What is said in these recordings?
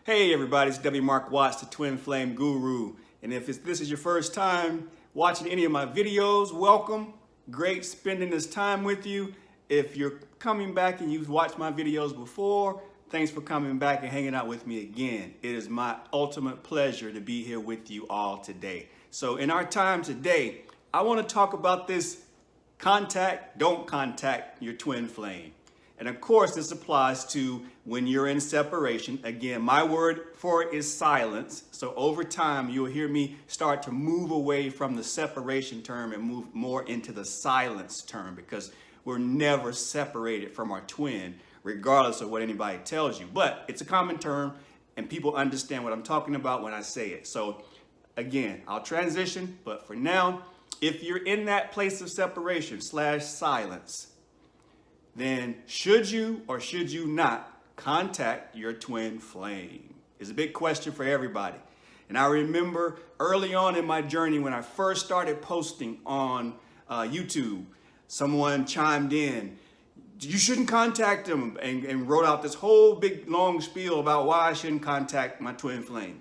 Hey everybody, it's W. Mark Watts, the Twin Flame Guru. And if this is your first time watching any of my videos, welcome. Great spending this time with you. If you're coming back and you've watched my videos before, thanks for coming back and hanging out with me again. It is my ultimate pleasure to be here with you all today. So in our time today, I want to talk about this don't contact your twin flame. And of course, this applies to when you're in separation. Again, my word for it is silence. So over time, you'll hear me start to move away from the separation term and move more into the silence term, because we're never separated from our twin, regardless of what anybody tells you. But it's a common term and people understand what I'm talking about when I say it. So again, I'll transition, but for now, if you're in that place of separation / silence, then should you or should you not contact your twin flame? Is a big question for everybody. And I remember early on in my journey when I first started posting on YouTube, someone chimed in, you shouldn't contact them, and wrote out this whole big long spiel about why I shouldn't contact my twin flame.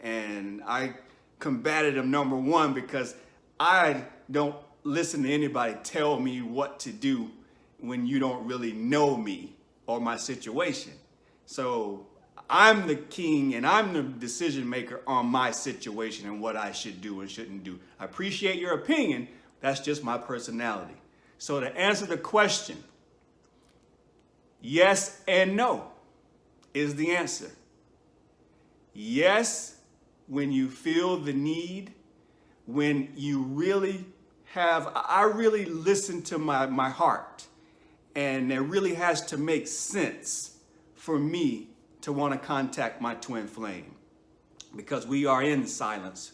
And I combated them, number one, because I don't listen to anybody tell me what to do when you don't really know me or my situation. So I'm the king and I'm the decision maker on my situation and what I should do and shouldn't do. I appreciate your opinion. That's just my personality. So to answer the question, yes and no is the answer. Yes, when you feel the need, when you really I really listen to my heart. And it really has to make sense for me to want to contact my twin flame, because we are in the silence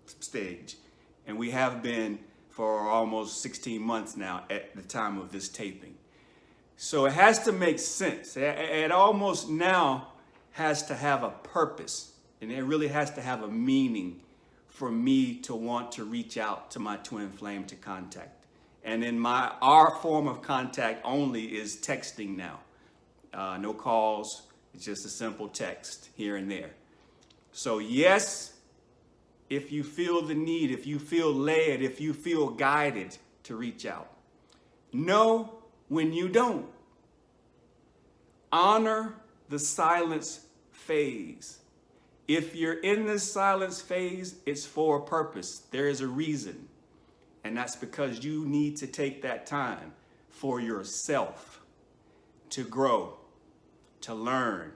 stage, and we have been for almost 16 months now at the time of this taping. So it has to make sense. It almost now has to have a purpose, and it really has to have a meaning for me to want to reach out to my twin flame to contact. And in our form of contact only is texting now. No calls, it's just a simple text here and there. So yes, if you feel the need, if you feel led, if you feel guided to reach out. No, when you don't. Honor the silence phase. If you're in this silence phase, it's for a purpose. There is a reason. And that's because you need to take that time for yourself to grow, to learn,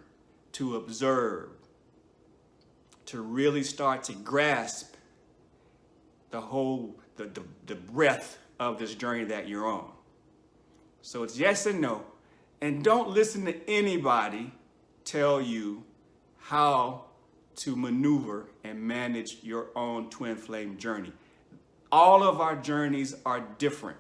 to observe, to really start to grasp the breadth of this journey that you're on. So it's yes and no. And don't listen to anybody tell you how to maneuver and manage your own twin flame journey. All of our journeys are different.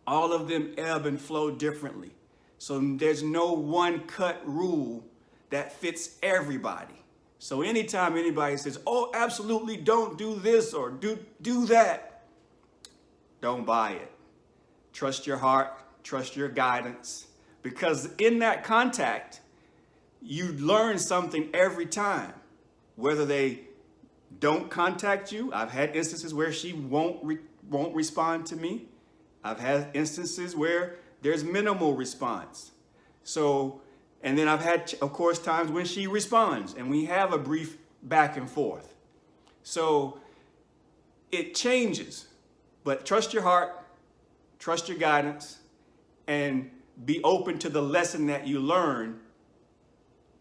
All of them ebb and flow differently. So there's no one cut rule that fits everybody. So anytime anybody says, oh, absolutely don't do this or do that, don't buy it. Trust your heart, trust your guidance, because in that contact, you learn something every time, whether they don't contact you. I've had instances where she won't respond to me. I've had instances where there's minimal response. So, and then I've had, of course, times when she responds and we have a brief back and forth. So it changes, but trust your heart, trust your guidance, and be open to the lesson that you learn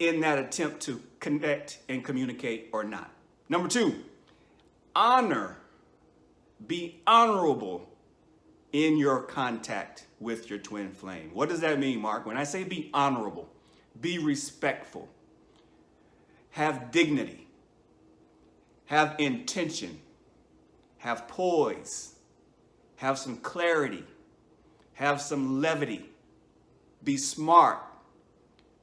in that attempt to connect and communicate or not. Number two, be honorable in your contact with your twin flame. What does that mean, Mark? When I say be honorable, be respectful, have dignity, have intention, have poise, have some clarity, have some levity, be smart,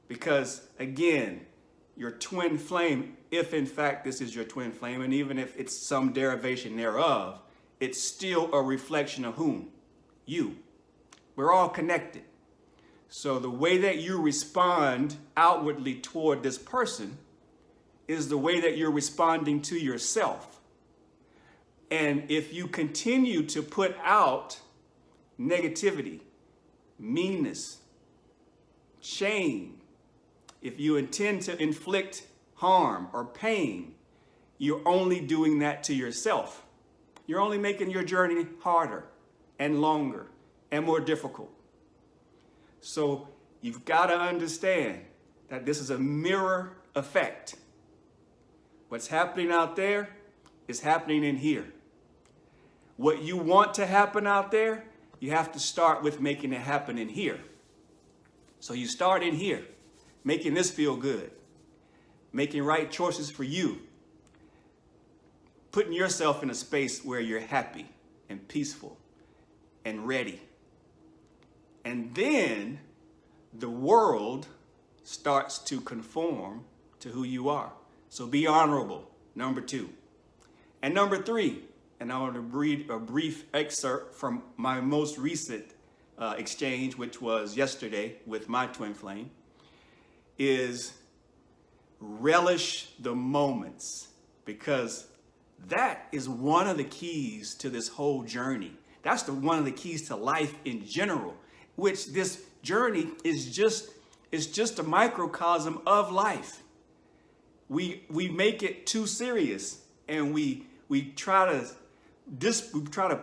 because again, your twin flame, if in fact this is your twin flame, and even if it's some derivation thereof, it's still a reflection of whom? You. We're all connected. So the way that you respond outwardly toward this person is the way that you're responding to yourself. And if you continue to put out negativity, meanness, shame, if you intend to inflict harm or pain, you're only doing that to yourself. You're only making your journey harder and longer and more difficult. So you've got to understand that this is a mirror effect. What's happening out there is happening in here. What you want to happen out there, you have to start with making it happen in here. So you start in here, making this feel good, making right choices for you, putting yourself in a space where you're happy and peaceful and ready. And then the world starts to conform to who you are. So be honorable, number 2. And number 3, and I want to read a brief excerpt from my most recent exchange, which was yesterday with my twin flame, is relish the moments, because that is one of the keys to this whole journey. That's one of the keys to life in general, which this journey is just a microcosm of life. We make it too serious, and we try to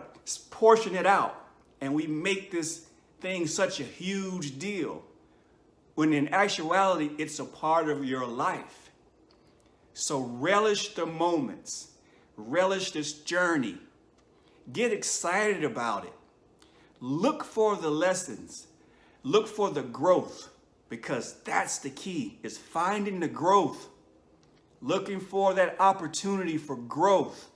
portion it out, and we make this thing such a huge deal, when in actuality it's a part of your life. So relish the moments, relish this journey, get excited about it, look for the lessons, look for the growth, because that's the key, is finding the growth, looking for that opportunity for growth,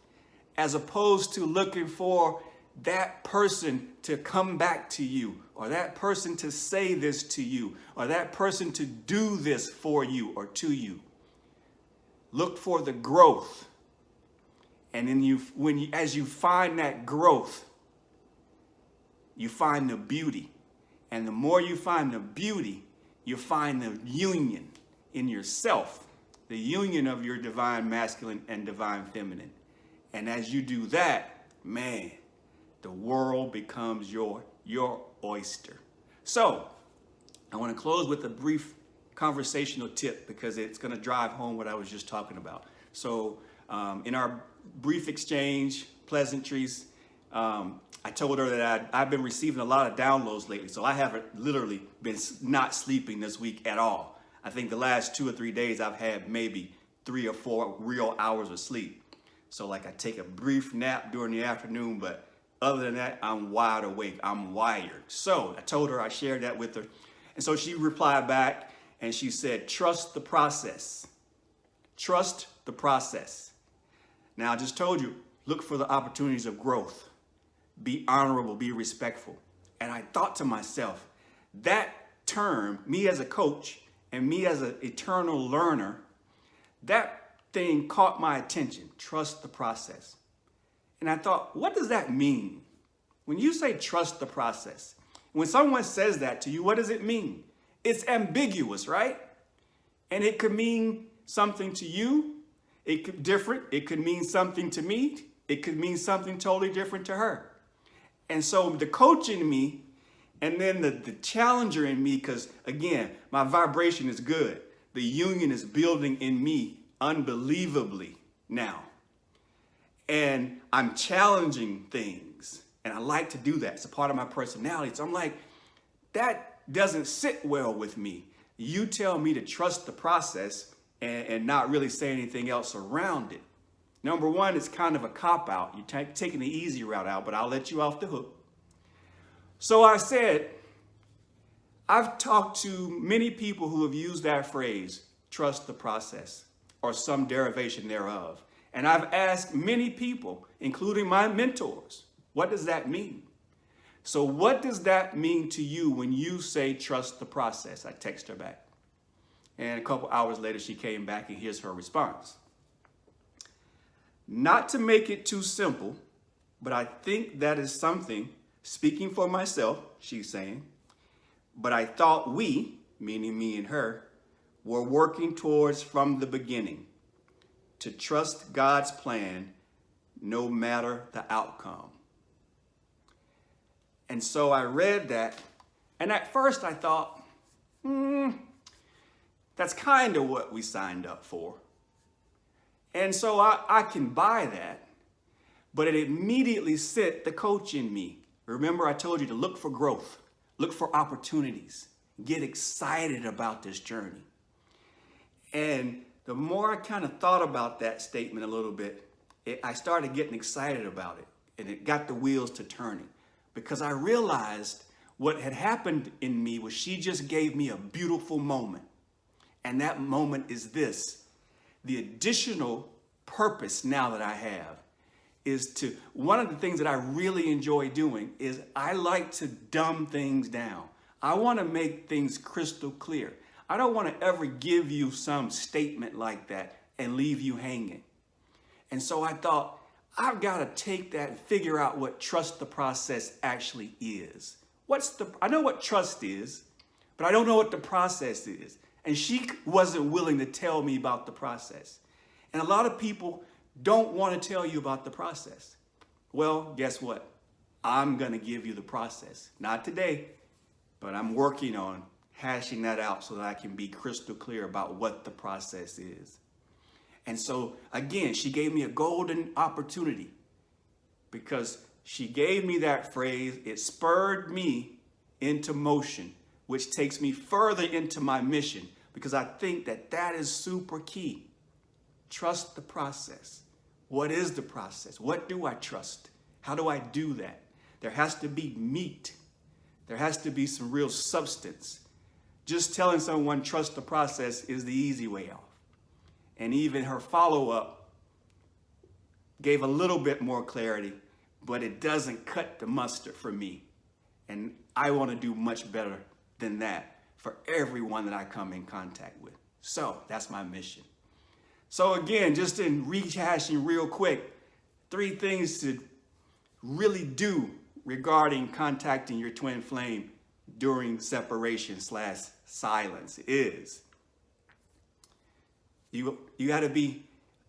as opposed to looking for that person to come back to you, or that person to say this to you, or that person to do this for you or to you. Look for the growth. And then as you find that growth, you find the beauty. And the more you find the beauty, you find the union in yourself, the union of your divine masculine and divine feminine. And as you do that, man, the world becomes your oyster. So I want to close with a brief conversational tip, because it's going to drive home what I was just talking about. So in our brief exchange, pleasantries, I told her that I've been receiving a lot of downloads lately. So I haven't literally been not sleeping this week at all. I think the last 2 or 3 days I've had maybe 3 or 4 real hours of sleep. So like I take a brief nap during the afternoon, but other than that, I'm wide awake. I'm wired. So I told her, I shared that with her. And so she replied back and she said, trust the process. Trust the process. Now I just told you, look for the opportunities of growth. Be honorable, be respectful. And I thought to myself, that term, me as a coach and me as an eternal learner, that thing caught my attention. Trust the process. And I thought, what does that mean? When you say trust the process, when someone says that to you, what does it mean? It's ambiguous, right? And it could mean something to you. It could different. It could mean something to me. It could mean something totally different to her. And so the coach in me, and then the challenger in me, because again, my vibration is good. The union is building in me unbelievably now. And I'm challenging things. And I like to do that. It's a part of my personality. So I'm like, that doesn't sit well with me. You tell me to trust the process and not really say anything else around it. Number one, it's kind of a cop-out. You're taking the easy route out, but I'll let you off the hook. So I said, I've talked to many people who have used that phrase, trust the process, or some derivation thereof. And I've asked many people, including my mentors, what does that mean? So what does that mean to you when you say trust the process? I text her back. And a couple hours later, she came back, and here's her response. Not to make it too simple, but I think that is something, speaking for myself, she's saying, but I thought we, meaning me and her, were working towards from the beginning. to trust God's plan no matter the outcome. And so I read that, and at first I thought, that's kind of what we signed up for. And so I can buy that, but it immediately set the coach in me. Remember, I told you to look for growth, look for opportunities, get excited about this journey. And the more I kind of thought about that statement a little bit, I started getting excited about it, and it got the wheels to turning, because I realized what had happened in me was she just gave me a beautiful moment. And that moment is this: the additional purpose now that I have is to, one of the things that I really enjoy doing is I like to dumb things down. I want to make things crystal clear. I don't want to ever give you some statement like that and leave you hanging. And so I thought, I've got to take that and figure out what trust the process actually is. I know what trust is, but I don't know what the process is. And she wasn't willing to tell me about the process. And a lot of people don't want to tell you about the process. Well, guess what? I'm going to give you the process. Not today, but I'm working on hashing that out so that I can be crystal clear about what the process is. And so, again, she gave me a golden opportunity, because she gave me that phrase. It spurred me into motion, which takes me further into my mission, because I think that that is super key. Trust the process. What is the process? What do I trust? How do I do that? There has to be meat. There has to be some real substance. Just telling someone trust the process is the easy way off. And even her follow-up gave a little bit more clarity, but it doesn't cut the mustard for me. And I want to do much better than that for everyone that I come in contact with. So that's my mission. So again, just in rehashing real quick, 3 things to really do regarding contacting your twin flame during separation/silence is you got to be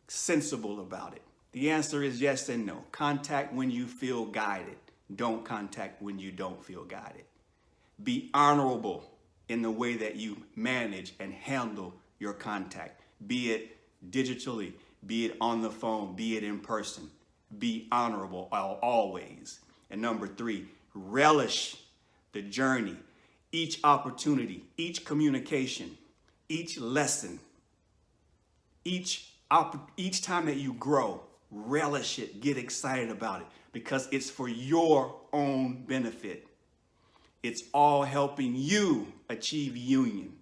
sensible about it. The answer is yes and no. Contact when you feel guided. Don't contact when you don't feel guided. Be honorable in the way that you manage and handle your contact, be it digitally, be it on the phone, be it in person. Be honorable always. And number 3, relish the journey, each opportunity, each communication, each lesson, each time that you grow. Relish it, get excited about it, because it's for your own benefit. It's all helping you achieve union.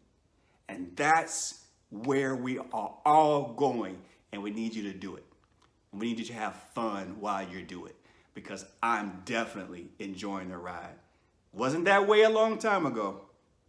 And that's where we are all going, and we need you to do it. And we need you to have fun while you do it, because I'm definitely enjoying the ride. Wasn't that way a long time ago,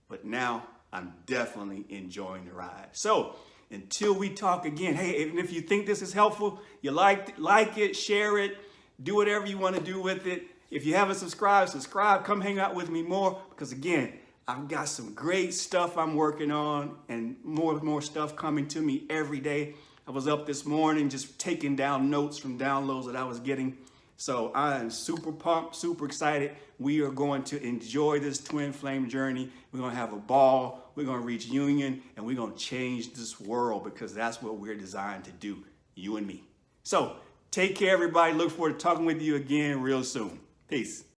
but now I'm definitely enjoying the ride. So until we talk again, hey, and if you think this is helpful, you like it, share it, do whatever you want to do with it. If you haven't subscribe, come hang out with me more, because again, I've got some great stuff I'm working on, and more stuff coming to me every day. I was up this morning just taking down notes from downloads that I was getting. So I am super pumped, super excited. We are going to enjoy this twin flame journey. We're going to have a ball. We're going to reach union, and we're going to change this world, because that's what we're designed to do, you and me. So take care, everybody. Look forward to talking with you again real soon. Peace.